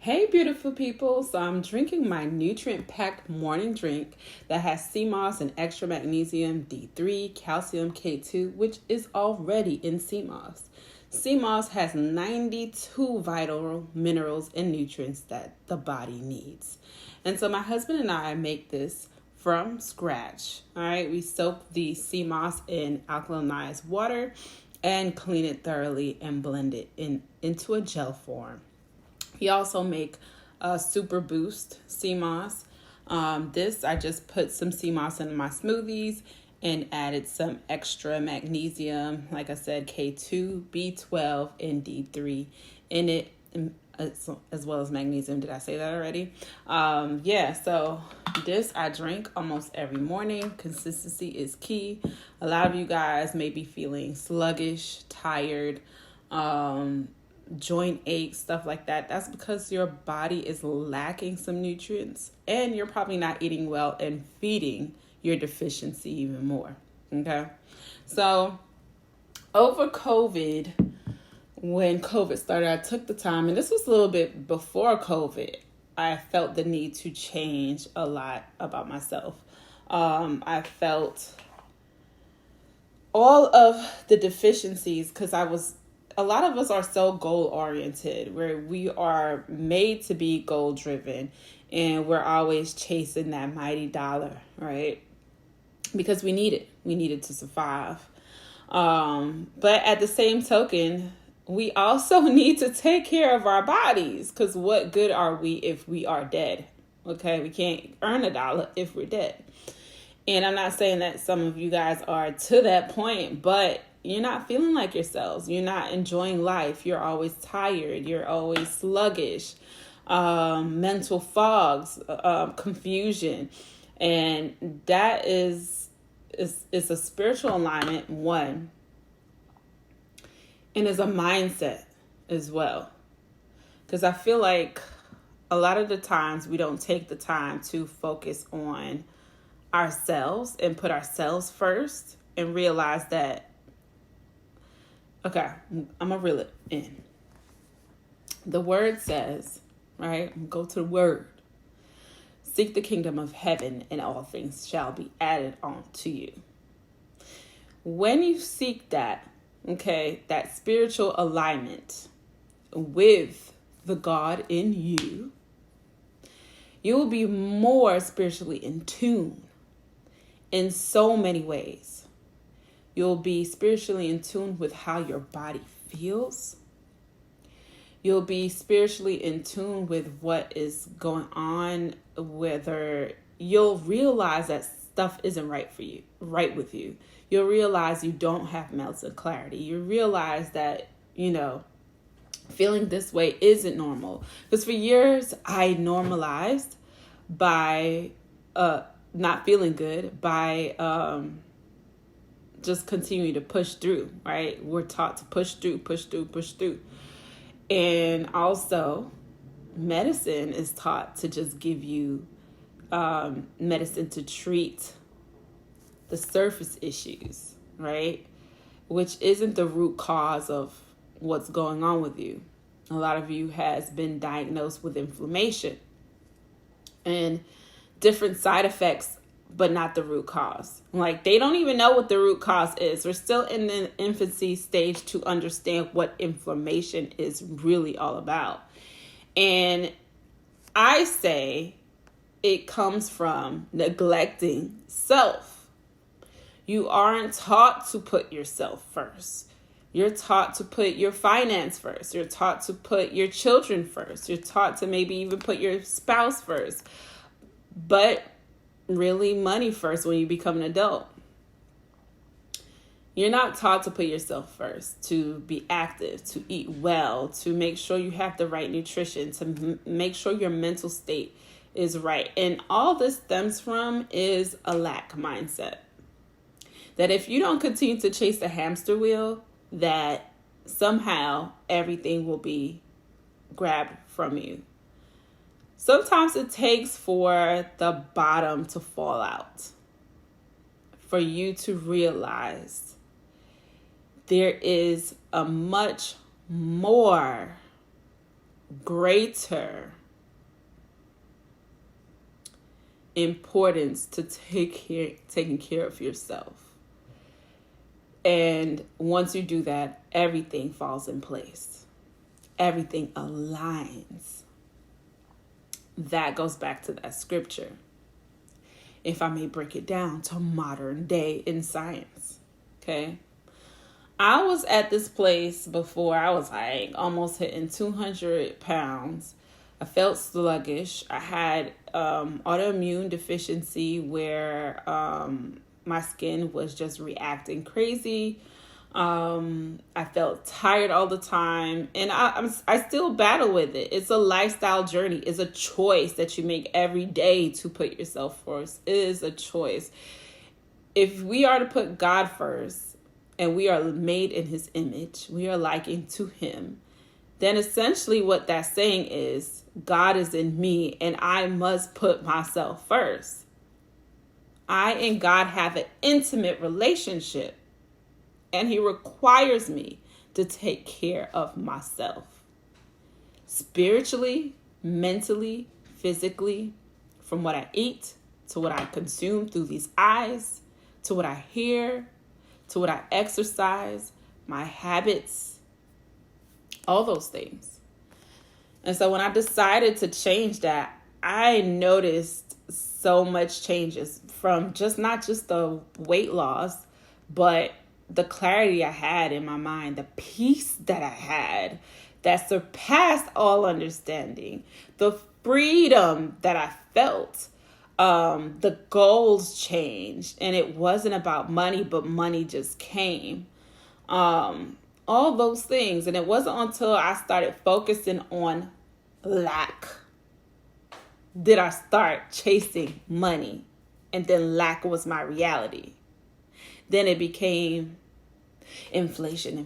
Hey, beautiful people. So I'm drinking my nutrient-packed morning drink that has Seamoss and extra magnesium, D3, calcium, K2, which is already in Seamoss. Seamoss has 92 vital minerals and nutrients that the body needs. And so my husband and I make this from scratch. All right, we soak the Seamoss in alkalinized water and clean it thoroughly and blend it into a gel form. We also make a Super Boost Seamoss. This, I just put some Seamoss in my smoothies and added some extra magnesium, like I said, K2, B12, and D3 in it, as well as magnesium. Did I say that already? So this I drink almost every morning. Consistency is key. A lot of you guys may be feeling sluggish, tired, joint aches, stuff like that. That's because your body is lacking some nutrients and you're probably not eating well and feeding your deficiency even more. Okay. So over COVID, when COVID started, I took the time, and this was a little bit before COVID, I felt the need to change a lot about myself. I felt all of the deficiencies because a lot of us are so goal oriented, where we are made to be goal driven and we're always chasing that mighty dollar, right? Because we need it. We need it to survive. But at the same token, we also need to take care of our bodies, because what good are we if we are dead? Okay, we can't earn $1 if we're dead. And I'm not saying that some of you guys are to that point, but you're not feeling like yourselves. You're not enjoying life. You're always tired. You're always sluggish, mental fogs, confusion. And that is a spiritual alignment, one, and is a mindset as well. Because I feel like a lot of the times we don't take the time to focus on ourselves and put ourselves first and realize that, okay, I'm going to reel it in. The word says, right? Go to the word. Seek the kingdom of heaven and all things shall be added on to you. When you seek that, okay, that spiritual alignment with the God in you, you will be more spiritually in tune in so many ways. You'll be spiritually in tune with how your body feels. You'll be spiritually in tune with what is going on, whether you'll realize that stuff isn't right with you. You'll realize you don't have mental clarity. You realize that, feeling this way isn't normal. Because for years, I normalized by not feeling good, by just continuing to push through, right? We're taught to push through. And also, medicine is taught to just give you medicine to treat the surface issues, right? Which isn't the root cause of what's going on with you. A lot of you has been diagnosed with inflammation and different side effects, but not the root cause. Like, they don't even know what the root cause is. We're still in the infancy stage to understand what inflammation is really all about. And I say it comes from neglecting self. You aren't taught to put yourself first. You're taught to put your finance first. You're taught to put your children first. You're taught to maybe even put your spouse first. But really, money first when you become an adult. You're not taught to put yourself first, to be active, to eat well, to make sure you have the right nutrition, to make sure your mental state is right. And all this stems from is a lack mindset. That if you don't continue to chase the hamster wheel, that somehow everything will be grabbed from you. Sometimes it takes for the bottom to fall out, for you to realize there is a much more greater importance to taking care of yourself. And once you do that, everything falls in place. Everything aligns. That goes back to that scripture. If I may break it down to modern day in science. Okay. I was at this place before. I was like almost hitting 200 pounds. I felt sluggish. I had autoimmune deficiency where my skin was just reacting crazy. I felt tired all the time, and I still battle with it. It's a lifestyle journey. It's a choice that you make every day to put yourself first. It is a choice. If we are to put God first, and we are made in his image, we are likened to him, then essentially what that's saying is God is in me and I must put myself first. I and God have an intimate relationship, and he requires me to take care of myself. Spiritually, mentally, physically, from what I eat, to what I consume through these eyes, to what I hear, to what I exercise, my habits, all those things. And so when I decided to change that, I noticed so much changes from not just the weight loss, but the clarity I had in my mind, the peace that I had that surpassed all understanding, the freedom that I felt. The goals changed, and it wasn't about money, but money just came. All those things. And it wasn't until I started focusing on lack did I start chasing money. And then lack was my reality. Then it became inflation.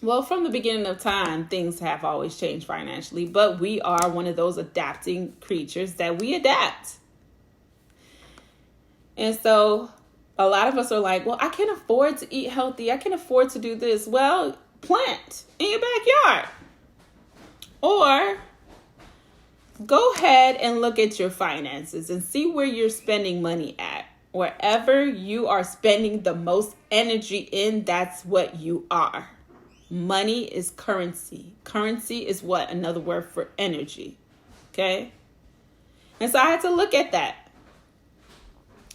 Well, from the beginning of time, things have always changed financially, but we are one of those adapting creatures that we adapt. And so a lot of us are like, well, I can't afford to eat healthy. I can't afford to do this. Well, plant in your backyard. Or go ahead and look at your finances and see where you're spending money at. Wherever you are spending the most energy in, that's what you are. Money is currency. Currency is what? Another word for energy. Okay? And so I had to look at that.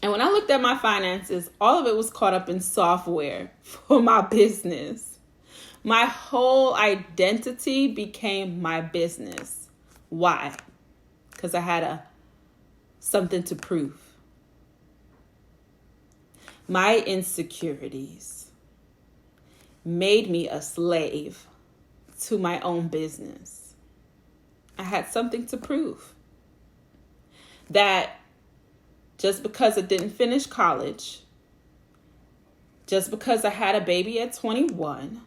And when I looked at my finances, all of it was caught up in software for my business. My whole identity became my business. Why? Because I had something to prove. My insecurities made me a slave to my own business. I had something to prove. That just because I didn't finish college, just because I had a baby at 21,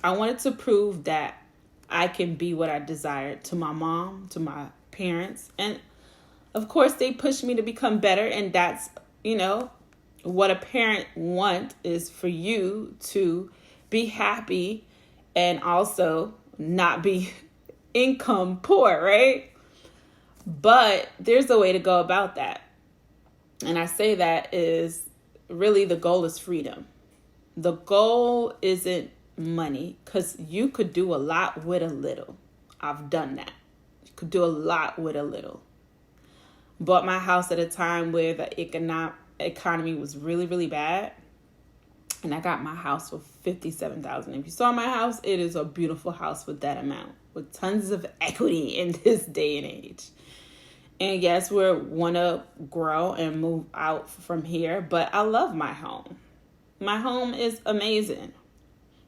I wanted to prove that I can be what I desired to my mom, to my parents. And of course, they pushed me to become better. And that's, what a parent wants is for you to be happy and also not be income poor, right? But there's a way to go about that. And I say that is really the goal is freedom. The goal isn't money, because you could do a lot with a little. I've done that. You could do a lot with a little. Bought my house at a time where the economy was really, really bad. And I got my house for $57,000. If you saw my house, it is a beautiful house with that amount, with tons of equity in this day and age. And yes, we want to grow and move out from here, but I love my home. My home is amazing.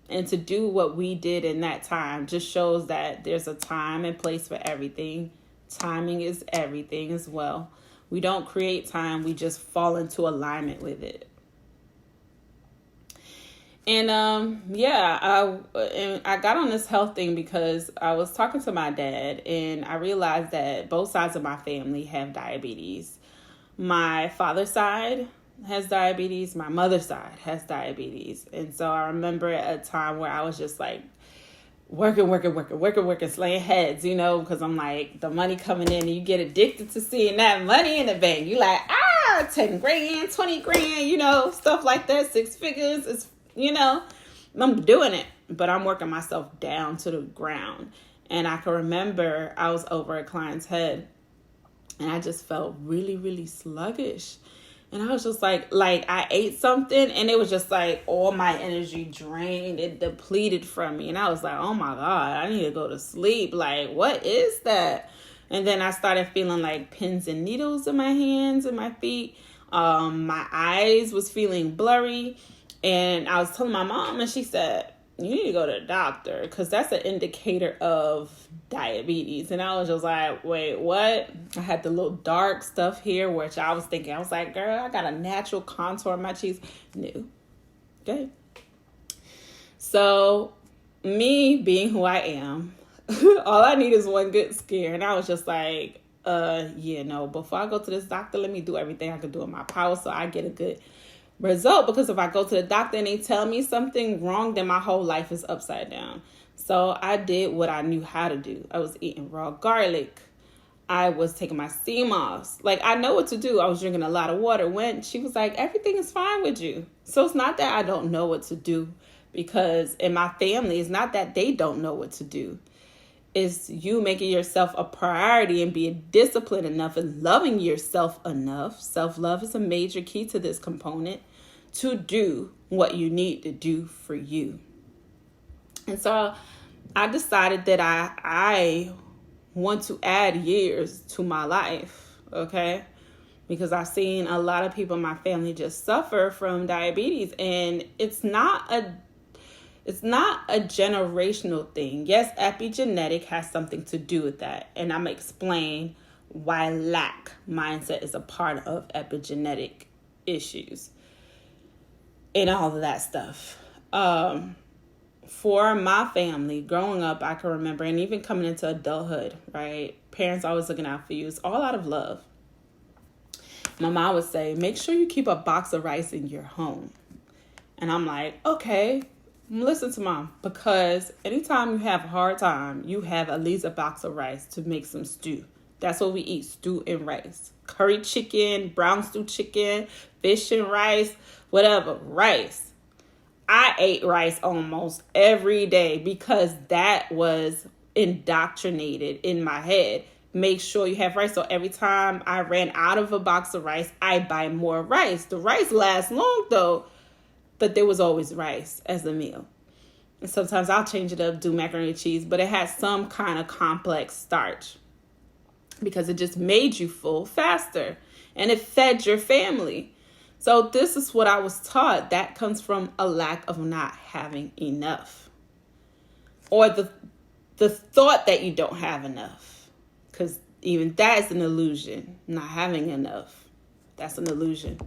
And to do what we did in that time just shows that there's a time and place for everything. Timing is everything as well. We don't create time. We just fall into alignment with it. And I got on this health thing because I was talking to my dad, and I realized that both sides of my family have diabetes. My father's side has diabetes. My mother's side has diabetes. And so I remember at a time where I was just like, working, slaying heads, because I'm like, the money coming in and you get addicted to seeing that money in the bank. You like, 10 grand, 20 grand, stuff like that, 6 figures. It's, I'm doing it, but I'm working myself down to the ground. And I can remember I was over a client's head and I just felt really, really sluggish. And I was just like I ate something and it was just like all my energy drained. It depleted from me. And I was like, oh my God, I need to go to sleep. Like, what is that? And then I started feeling like pins and needles in my hands and my feet. My eyes was feeling blurry. And I was telling my mom and she said, you need to go to the doctor because that's an indicator of diabetes. And I was just like, wait, what? I had the little dark stuff here, which I was thinking, I was like, girl, I got a natural contour on my cheeks. No. Okay. So me being who I am, all I need is one good scare. And I was just like, before I go to this doctor, let me do everything I can do in my power so I get a good result, because if I go to the doctor and they tell me something wrong, then my whole life is upside down. So I did what I knew how to do. I was eating raw garlic. I was taking my Seamoss. Like, I know what to do. I was drinking a lot of water. When she was like, everything is fine with you. So it's not that I don't know what to do, because in my family, it's not that they don't know what to do. It's you making yourself a priority and being disciplined enough and loving yourself enough. Self-love is a major key to this component, to do what you need to do for you. And so I decided that I want to add years to my life, okay? Because I've seen a lot of people in my family just suffer from diabetes, and it's not a generational thing. Yes, epigenetic has something to do with that, and I'm going to explain why lack mindset is a part of epigenetic issues and all of that stuff. For my family, growing up, I can remember, and even coming into adulthood, right? Parents always looking out for you. It's all out of love. My mom would say, make sure you keep a box of rice in your home. And I'm like, okay, listen to mom, because anytime you have a hard time, you have at least a box of rice to make some stew. That's what we eat, stew and rice. Curry chicken, brown stew chicken, fish and rice, whatever, rice. I ate rice almost every day because that was indoctrinated in my head. Make sure you have rice. So every time I ran out of a box of rice, I buy more rice. The rice lasts long though, but there was always rice as a meal. And sometimes I'll change it up, do macaroni and cheese, but it has some kind of complex starch because it just made you full faster and it fed your family. So this is what I was taught. That comes from a lack of not having enough, or the thought that you don't have enough, because even that is an illusion. Not having enough, that's an illusion.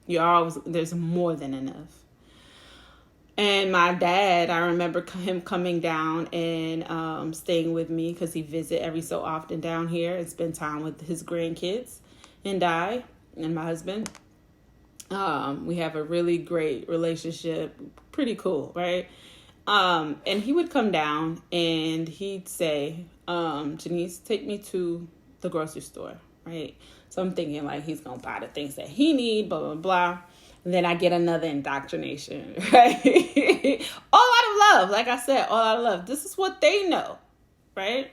There's more than enough. And my dad, I remember him coming down and staying with me because he visit every so often down here and spend time with his grandkids and I and my husband. We have a really great relationship, pretty cool, right? And he would come down and he'd say, Janice, take me to the grocery store, right? So I'm thinking like he's going to buy the things that he need, blah, blah, blah. And then I get another indoctrination, right? All out of love. Like I said, all out of love. This is what they know, right?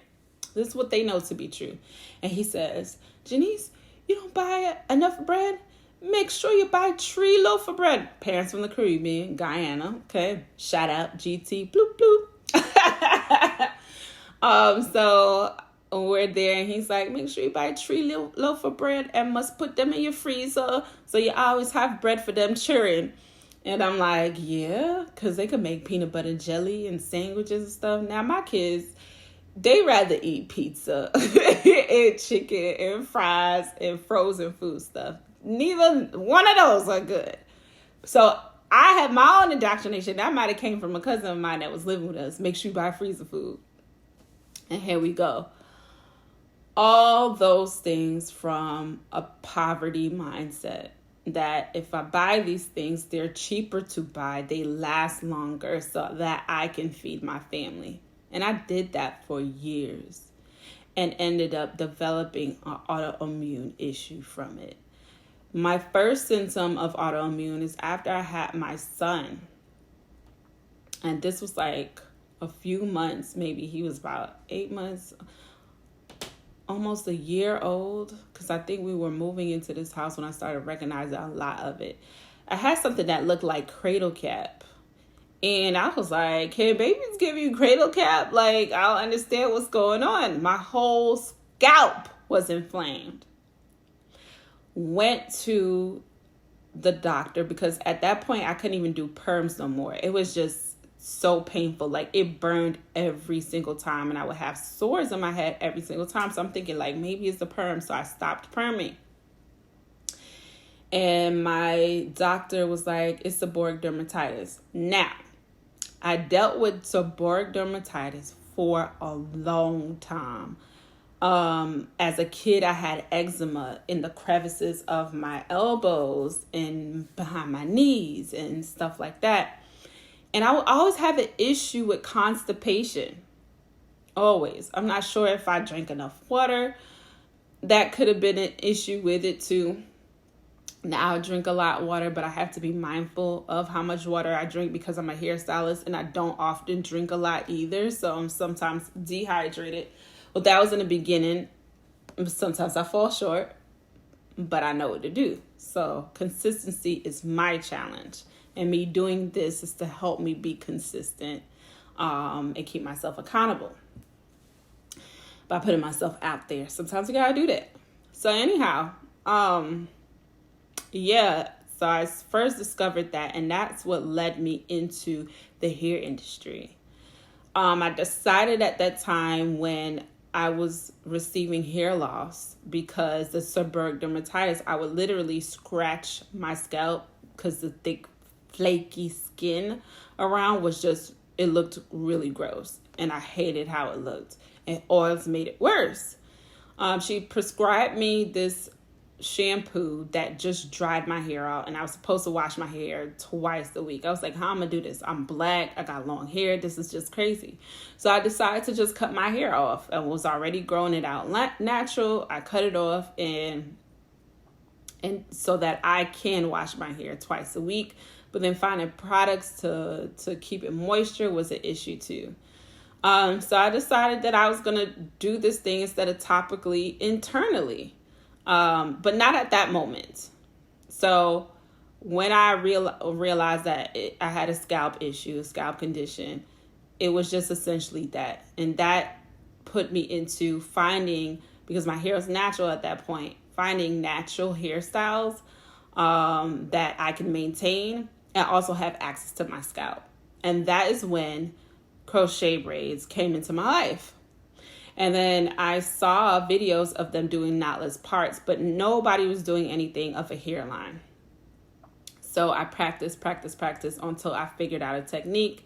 This is what they know to be true. And he says, Janice, you don't buy enough bread? Make sure you buy 3 loaf of bread. Parents from the Caribbean, Guyana. Okay. Shout out GT. Bloop, bloop. So we're there and he's like, make sure you buy 3 loaf of bread and must put them in your freezer so you always have bread for them children. And I'm like, yeah, because they could make peanut butter jelly and sandwiches and stuff. Now my kids, they rather eat pizza and chicken and fries and frozen food stuff. Neither one of those are good. So I have my own indoctrination. That might have came from a cousin of mine that was living with us. Make sure you buy freezer food. And here we go. All those things from a poverty mindset. that if I buy these things, they're cheaper to buy, they last longer, so that I can feed my family. And I did that for years and ended up developing an autoimmune issue from it. My first symptom of autoimmune is after I had my son. And this was like a few months, maybe he was about 8 months, almost a year old, because I think we were moving into this house when I started recognizing a lot of it. I had something that looked like cradle cap. And I was like, can babies give you cradle cap? Like, I don't understand what's going on. My whole scalp was inflamed. Went to the doctor because at that point I couldn't even do perms no more. It was just so painful. Like, it burned every single time, and I would have sores on my head every single time. So I'm thinking, like, maybe it's the perm. So I stopped perming. And my doctor was like, it's seborrheic dermatitis. Now, I dealt with seborrheic dermatitis for a long time. As a kid, I had eczema in the crevices of my elbows and behind my knees and stuff like that. And I would always have an issue with constipation. Always. I'm not sure if I drank enough water. That could have been an issue with it too. Now I drink a lot of water, but I have to be mindful of how much water I drink because I'm a hairstylist and I don't often drink a lot either. So I'm sometimes dehydrated. Well, that was in the beginning. Sometimes I fall short, but I know what to do. So consistency is my challenge. And me doing this is to help me be consistent and keep myself accountable by putting myself out there. Sometimes you gotta do that. So anyhow, so I first discovered that, and that's what led me into the hair industry. I decided at that time when I was receiving hair loss because the seborrheic dermatitis, I would literally scratch my scalp because the thick flaky skin around was just, it looked really gross, and I hated how it looked, and oils made it worse. She prescribed me this shampoo that just dried my hair out, and I was supposed to wash my hair twice a week. I was like, how am I gonna do this? I'm black, I got long hair, this is just crazy. So I decided to just cut my hair off. I was already growing it out natural. I cut it off and so that I can wash my hair twice a week. But then finding products to keep it moisture was an issue too. So I decided that I was going to do this thing instead of topically internally, but not at that moment. So when I realized that I had a scalp issue, a scalp condition, it was just essentially that. And that put me into finding, because my hair was natural at that point, finding natural hairstyles that I can maintain and also have access to my scalp. And that is when crochet braids came into my life. And then I saw videos of them doing knotless parts, but nobody was doing anything of a hairline. So I practiced until I figured out a technique.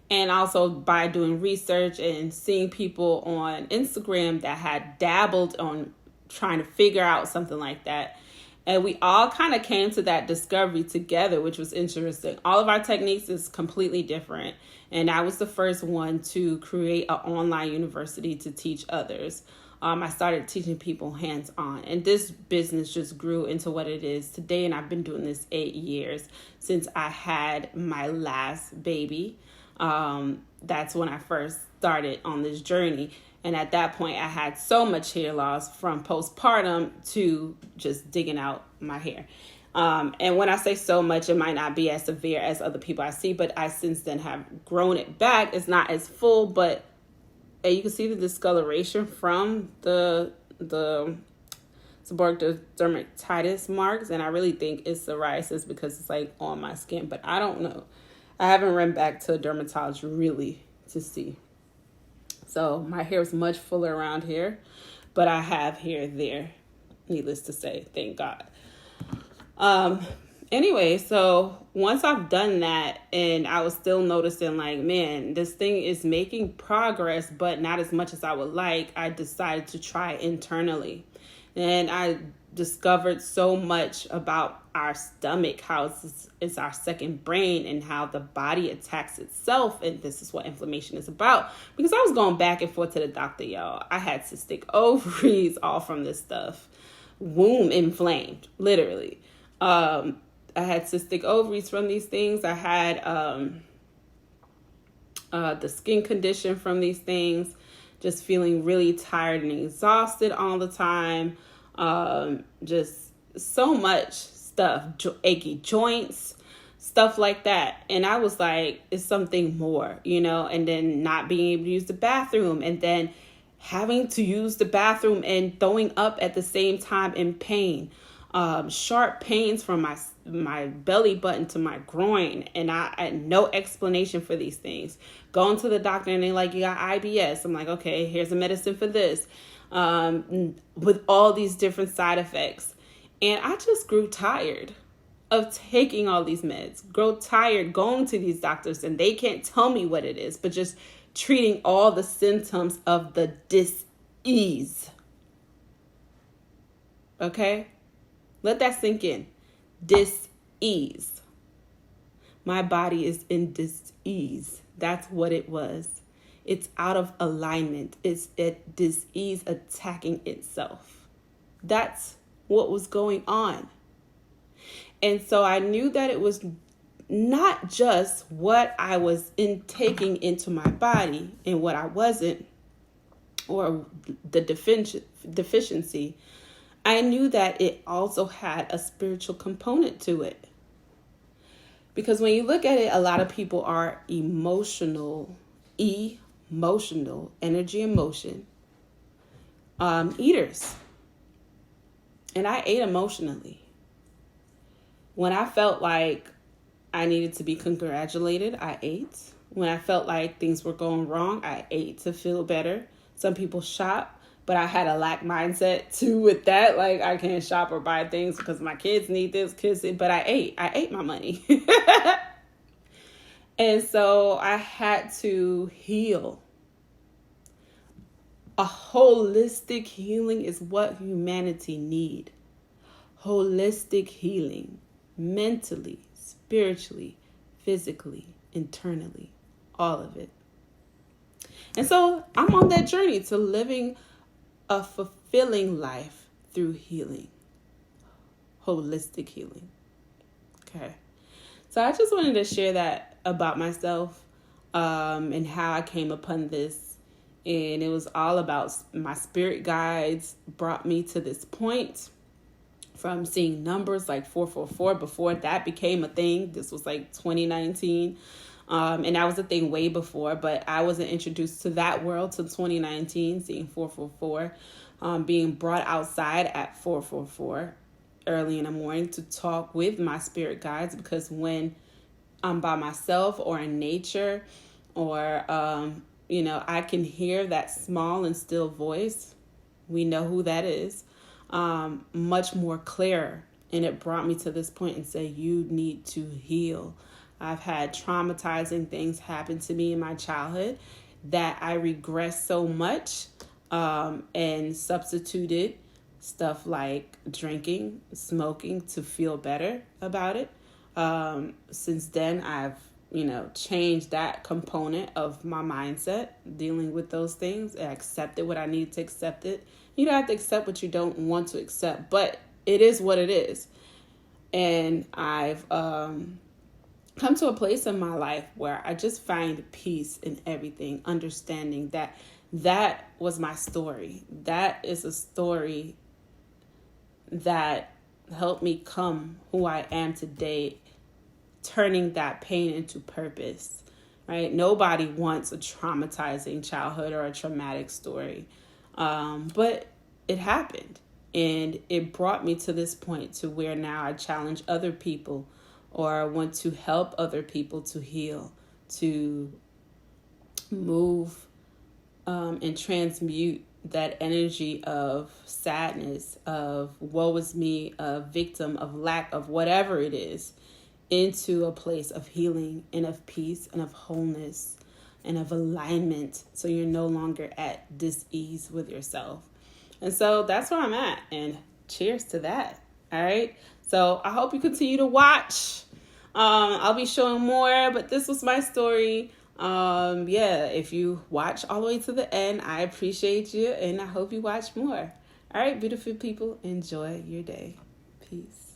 And also by doing research and seeing people on Instagram that had dabbled on trying to figure out something like that. And we all kind of came to that discovery together, which was interesting. All of our techniques is completely different. And I was the first one to create an online university to teach others. I started teaching people hands-on. And this business just grew into what it is today. And I've been doing this 8 years since I had my last baby. That's when I first started on this journey. And at that point, I had so much hair loss from postpartum to just digging out my hair. And when I say so much, it might not be as severe as other people I see, but I since then have grown it back. It's not as full, but you can see the discoloration from the seborrheic dermatitis marks. And I really think it's psoriasis because it's like on my skin, but I don't know. I haven't run back to a dermatologist really to see. So my hair is much fuller around here, but I have hair there, needless to say, thank God. Anyway, so once I've done that and I was still noticing like, man, this thing is making progress, but not as much as I would like, I decided to try internally. And I discovered so much about our stomach, how it's our second brain, and how the body attacks itself. And this is what inflammation is about. Because I was going back and forth to the doctor, y'all. I had cystic ovaries all from this stuff. Womb inflamed, literally. I had cystic ovaries from these things. I had the skin condition from these things. Just feeling really tired and exhausted all the time. Just so much stuff, achy joints, stuff like that. And I was like, it's something more, and then not being able to use the bathroom, and then having to use the bathroom and throwing up at the same time in pain. Sharp pains from my belly button to my groin, and I had no explanation for these things. Going to the doctor and they're like, you got IBS. I'm like, okay, here's a medicine for this, with all these different side effects. And I just grew tired of taking all these meds, grow tired going to these doctors, and they can't tell me what it is, but just treating all the symptoms of the dis-ease. Okay? Let that sink in. Dis-ease. My body is in dis-ease. That's what it was. It's out of alignment. It's dis-ease attacking itself. That's what was going on. And so I knew that it was not just what I was taking into my body and what I wasn't, or the deficiency. I knew that it also had a spiritual component to it. Because when you look at it, a lot of people are emotional, energy and motion, eaters. And I ate emotionally. When I felt like I needed to be congratulated, I ate. When I felt like things were going wrong, I ate to feel better. Some people shop, but I had a lack mindset too with that. Like, I can't shop or buy things because my kids need this, but I ate my money. And so I had to heal. A holistic healing is what humanity need. Holistic healing, mentally, spiritually, physically, internally, all of it. And so I'm on that journey to living a fulfilling life through healing. Holistic healing. Okay. So I just wanted to share that about myself, and how I came upon this. And it was all about my spirit guides brought me to this point, from seeing numbers like 444 before that became a thing. This was like 2019. And that was a thing way before, but I wasn't introduced to that world till 2019, seeing 444, being brought outside at 444 early in the morning to talk with my spirit guides, because when I'm by myself or in nature, or, I can hear that small and still voice. We know who that is. Much more clear. And it brought me to this point and said, you need to heal. I've had traumatizing things happen to me in my childhood that I regress so much, and substituted stuff like drinking, smoking to feel better about it. Since then, I've, changed that component of my mindset, dealing with those things. I accepted what I needed to accept it. You don't have to accept what you don't want to accept, but it is what it is. And I've come to a place in my life where I just find peace in everything, understanding that was my story. That is a story that helped me come who I am today, turning that pain into purpose, right? Nobody wants a traumatizing childhood or a traumatic story. But it happened, and it brought me to this point to where now I challenge other people, or I want to help other people to heal, to move, and transmute that energy of sadness, of woe is me, of victim, of lack, of whatever it is, into a place of healing and of peace and of wholeness and of alignment, so you're no longer at dis-ease with yourself. And so that's where I'm at. And cheers to that. All right. So I hope you continue to watch. I'll be showing more, but this was my story. If you watch all the way to the end, I appreciate you, and I hope you watch more. All right, beautiful people, enjoy your day. Peace.